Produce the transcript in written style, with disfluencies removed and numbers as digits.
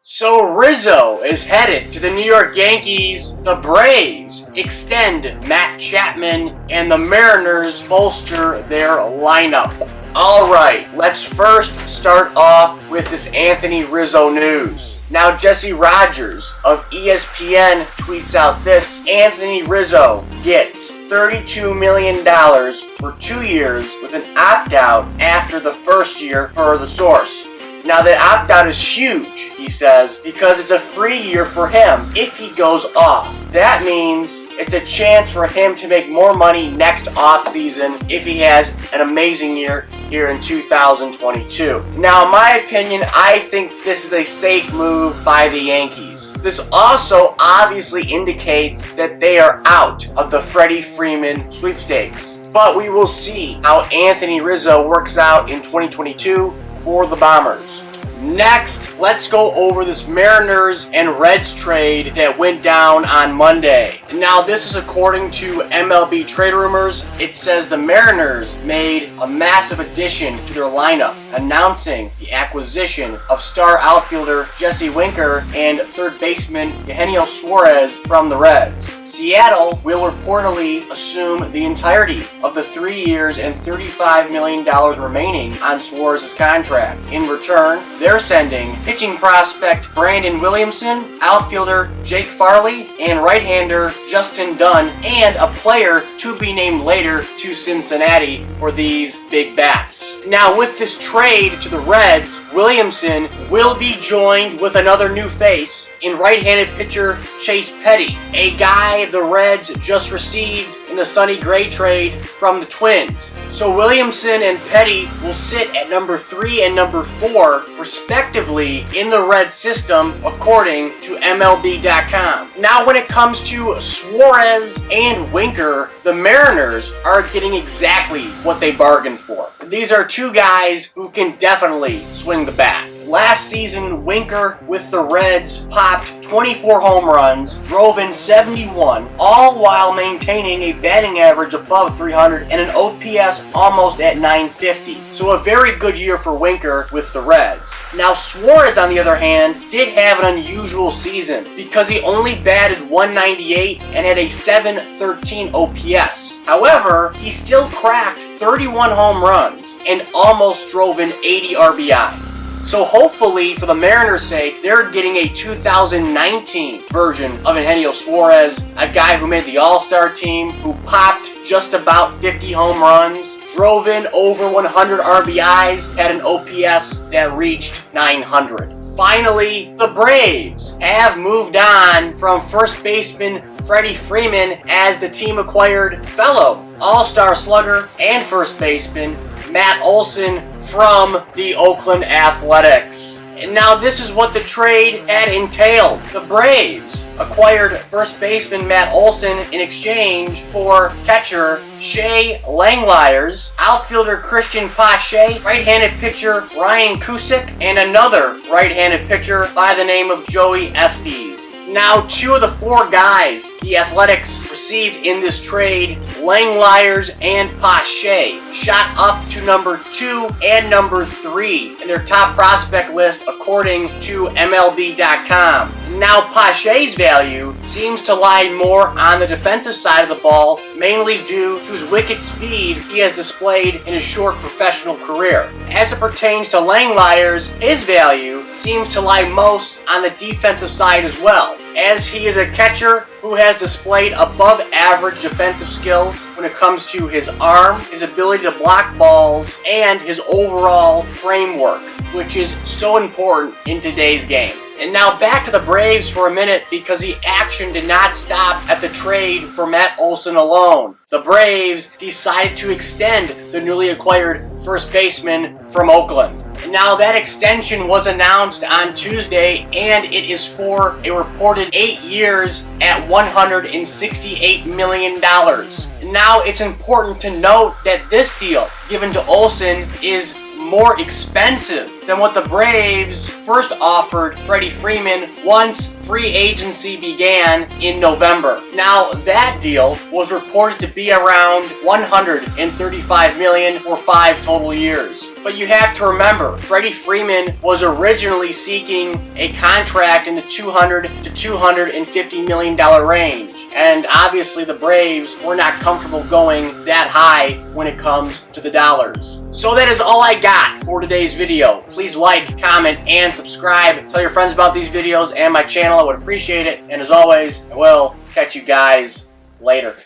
So Rizzo is headed to the New York Yankees, the Braves extend Matt Chapman, and the Mariners bolster their lineup. Alright, let's first start off with this Anthony Rizzo news. Now Jesse Rogers of ESPN tweets out this: Anthony Rizzo gets $32 million for 2 years with an opt-out after the first year per the source. Now that opt-out is huge, he says, because it's a free year for him if he goes off. That means it's a chance for him to make more money next off season if he has an amazing year here in 2022. Now, in my opinion, I think this is a safe move by the Yankees. This also obviously indicates that they are out of the Freddie Freeman sweepstakes. But we will see how Anthony Rizzo works out in 2022 for the Bombers. Next, let's go over this Mariners and Reds trade that went down on Monday. Now, this is according to MLB Trade Rumors. It says the Mariners made a massive addition to their lineup, announcing the acquisition of star outfielder Jesse Winker and third baseman Eugenio Suarez from the Reds. Seattle will reportedly assume the entirety of the 3 years and $35 million remaining on Suarez's contract. In return, they're sending pitching prospect Brandon Williamson, outfielder Jake Farley, and right-hander Justin Dunn, and a player to be named later to Cincinnati for these big bats. Now, with this trade to the Reds, Williamson will be joined with another new face in right-handed pitcher Chase Petty, a guy the Reds just received in the Sonny Gray trade from the Twins. So Williamson and Petty will sit at number 3 and number 4, respectively, in the Red system, according to MLB.com. Now, when it comes to Suarez and Winker, the Mariners are getting exactly what they bargained for. These are two guys who can definitely swing the bat. Last season, Winker with the Reds popped 24 home runs, drove in 71, all while maintaining a batting average above 300 and an OPS almost at 950. So a very good year for Winker with the Reds. Now Suarez, on the other hand, did have an unusual season because he only batted .198 and had a .713 OPS. However, he still cracked 31 home runs and almost drove in 80 RBIs. So hopefully, for the Mariners' sake, they're getting a 2019 version of Eugenio Suarez, a guy who made the All-Star team, who popped just about 50 home runs, drove in over 100 RBIs, had an OPS that reached 900. Finally, the Braves have moved on from first baseman Freddie Freeman as the team acquired fellow All-Star slugger and first baseman Matt Olson from the Oakland Athletics. And now this is what the trade had entailed. The Braves acquired first baseman Matt Olson in exchange for catcher Shea Langeliers, outfielder Christian Pache, right-handed pitcher Ryan Cusick, and another right-handed pitcher by the name of Joey Estes. Now, 2 of the 4 guys the Athletics received in this trade, Langeliers and Pache, shot up to number 2 and number 3 in their top prospect list according to MLB.com. Now, Pache's value seems to lie more on the defensive side of the ball, mainly due to his wicked speed he has displayed in his short professional career. As it pertains to Langeliers, his value seems to lie most on the defensive side as well, as he is a catcher who has displayed above average defensive skills when it comes to his arm, his ability to block balls, and his overall framework, which is so important in today's game. And now back to the Braves for a minute, because the action did not stop at the trade for Matt Olson alone. The Braves decided to extend the newly acquired first baseman from Oakland. And now that extension was announced on Tuesday, and it is for a reported 8 years at $168 million. Now it's important to note that this deal given to Olson is more expensive than what the Braves first offered Freddie Freeman once free agency began in November. Now, that deal was reported to be around $135 million for 5 total years. But you have to remember, Freddie Freeman was originally seeking a contract in the $200 to $250 million range. And obviously the Braves were not comfortable going that high when it comes to the dollars. So that is all I got for today's video. Please like, comment, and subscribe. Tell your friends about these videos and my channel. I would appreciate it. And as always, I will catch you guys later.